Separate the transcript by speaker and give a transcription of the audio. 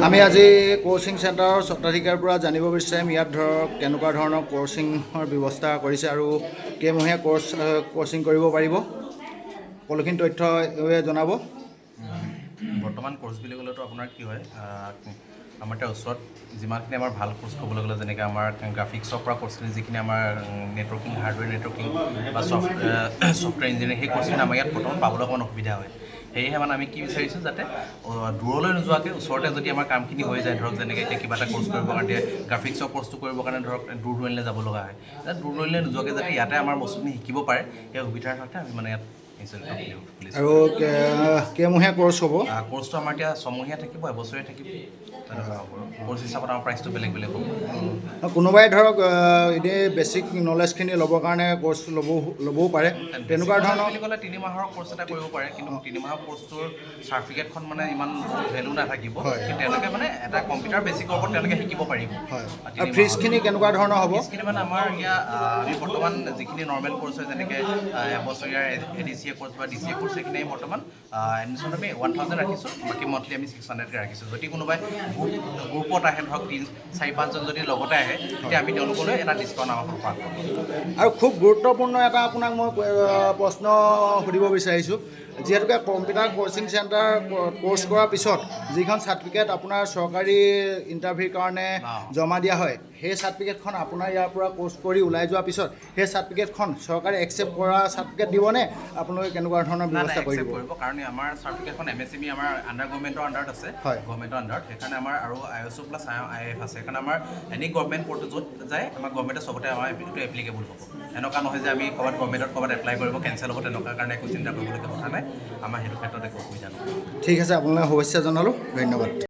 Speaker 1: আমি আজি কোচিং চেণ্টাৰৰ স্বত্বাধিকাৰৰ পৰা জানিব বিচাৰিম ইয়াত ধৰক কেনেকুৱা ধৰণৰ কোচিঙৰ ব্যৱস্থা কৰিছে আৰু কেইমহীয়া কোচিং কৰিব পাৰিব সকলোখিনি তথ্য জনাব।
Speaker 2: বৰ্তমান কোৰ্চ বুলি ক'লেতো আপোনাৰ কি হয় আমাৰ এতিয়া ওচৰত যিমানখিনি আমাৰ ভাল কোৰ্চ ক'বলৈ গ'লে যেনেকৈ আমাৰ গ্ৰাফিক্সৰ পৰা কোৰ্চখিনি যিখিনি আমাৰ নেটৱৰ্কিং হাৰ্ডৱেৰ নেটৱৰ্কিং বা ছফ্টৱেৰ ইঞ্জিনিয়াৰিং সেই কোৰ্চখিনি আমাৰ ইয়াত বৰ্তমান পাবলৈ অকণমান অসুবিধা হয়। সেয়েহে মানে আমি কি বিচাৰিছোঁ যাতে দূৰলৈ নোযোৱাকৈ ওচৰতে যদি আমাৰ কামখিনি হৈ যায় ধৰক যেনেকৈ এতিয়া কিবা এটা কোৰ্চ কৰিবৰ কাৰণে গ্ৰাফিক্সৰ কোৰ্চটো কৰিবৰ কাৰণে ধৰক দূৰ দূৰণিলৈ যাব লগা হয়, দূৰ দূৰণিলৈ নোযোৱাকৈ যাতে ইয়াতে আমাৰ বস্তুখিনি শিকিব পাৰে সেই সুবিধাৰ কাৰণে আমি মানে ইয়াত
Speaker 1: আৰু কেইমহীয়া কোৰ্চ হ'ব?
Speaker 2: কোৰ্চটো আমাৰ এতিয়া 6 মহীয়া থাকিব, এবছৰীয়া থাকিব। কোৰ্চ হিচাপত আমাৰ প্ৰাইচটো বেলেগ বেলেগ হ'ব।
Speaker 1: কোনোবাই ধৰক এনেই বেছিক নলেজখিনি ল'বৰ কাৰণে কোৰ্চ ল'বও পাৰে তেনেকুৱা ধৰণৰ
Speaker 2: বুলি ক'লে 3 মাহৰ কোৰ্চ এটা কৰিব পাৰে, কিন্তু 3 মাহৰ কোৰ্চটোৰ চাৰ্টিফিকেটখন মানে ইমান ভেলু নাথাকিব, কিন্তু তেওঁলোকে মানে এটা কম্পিউটাৰ বেছিকৰ ওপৰত তেওঁলোকে শিকিব পাৰিব।
Speaker 1: আৰু ফিজখিনি কেনেকুৱা ধৰণৰ হ'ব?
Speaker 2: ফিজখিনি মানে আমাৰ ইয়াত আমি বৰ্তমান যিখিনি নৰ্মেল কোৰ্চ হয় যেনেকৈ এবছৰীয়া ADCA কোৰ্চ বা DCA কোৰ্চ সেইখিনি আমি বৰ্তমান এডমিশ্যন আমি 1000 ৰাখিছোঁ, বাকী মন্থলি আমি 600কৈ ৰাখিছোঁ। যদি কোনোবাই গ্ৰুপত আহে ধৰক 4-5জন যদি লগতে আহে তেতিয়া আমি তেওঁলোকলৈ এটা ডিছকাউণ্ট আমাৰ পৰা পাম।
Speaker 1: আৰু খুব গুৰুত্বপূৰ্ণ এটা আপোনাক মই প্ৰশ্ন সুধিব বিচাৰিছোঁ, যিহেতুকে কম্পিউটাৰ কোচিং চেণ্টাৰ কোৰ্চ কৰাৰ পিছত যিখন চাৰ্টিফিকেট আপোনাৰ চৰকাৰী ইণ্টাৰভিউৰ কাৰণে জমা দিয়া হয় সেই চাৰ্টিফিকেটখন আপোনাৰ ইয়াৰ পৰা কোৰ্চ কৰি ওলাই যোৱাৰ পিছত সেই চাৰ্টিফিকেটখন চৰকাৰে একচেপ্ট কৰা চাৰ্টিফিকেট দিবনে আপোনালোকে কেনেকুৱা ধৰণৰ ব্যৱস্থা কৰিব?
Speaker 2: কাৰণ আমাৰ চাৰ্টিফিকেটখন MSME আমাৰ আণ্ডাৰ গভৰ্ণমেণ্টৰ আণ্ডাৰত আছে, গভৰ্ণমেণ্টৰ আণ্ডাৰত, সেইকাৰণে আমাৰ আৰু ISO প্লাছ IF আছে, সেইকাৰণে আমাৰ এনি গভৰ্ণমেণ্ট পৰ্টেল য'ত যায় আমাৰ গভৰ্ণমেণ্টে চবতে আমাৰ এইটো এপ্লিকেবল হ'ব। এনেকুৱা নহয় যে আমি ক'ৰবাত গভৰ্ণমেণ্টত ক'ৰবাত এপ্লাই কৰিব কেঞ্চেল হ'ব, তেনেকুৱা কাৰণে একো চিন্তা কৰিবলগীয়া কথা নাই, আমাৰ সেইটো ক্ষেত্ৰত একো অসুবিধা নহয়।
Speaker 1: ঠিক আছে, আপোনালোকে শুভেচ্ছা জনালোঁ, ধন্যবাদ।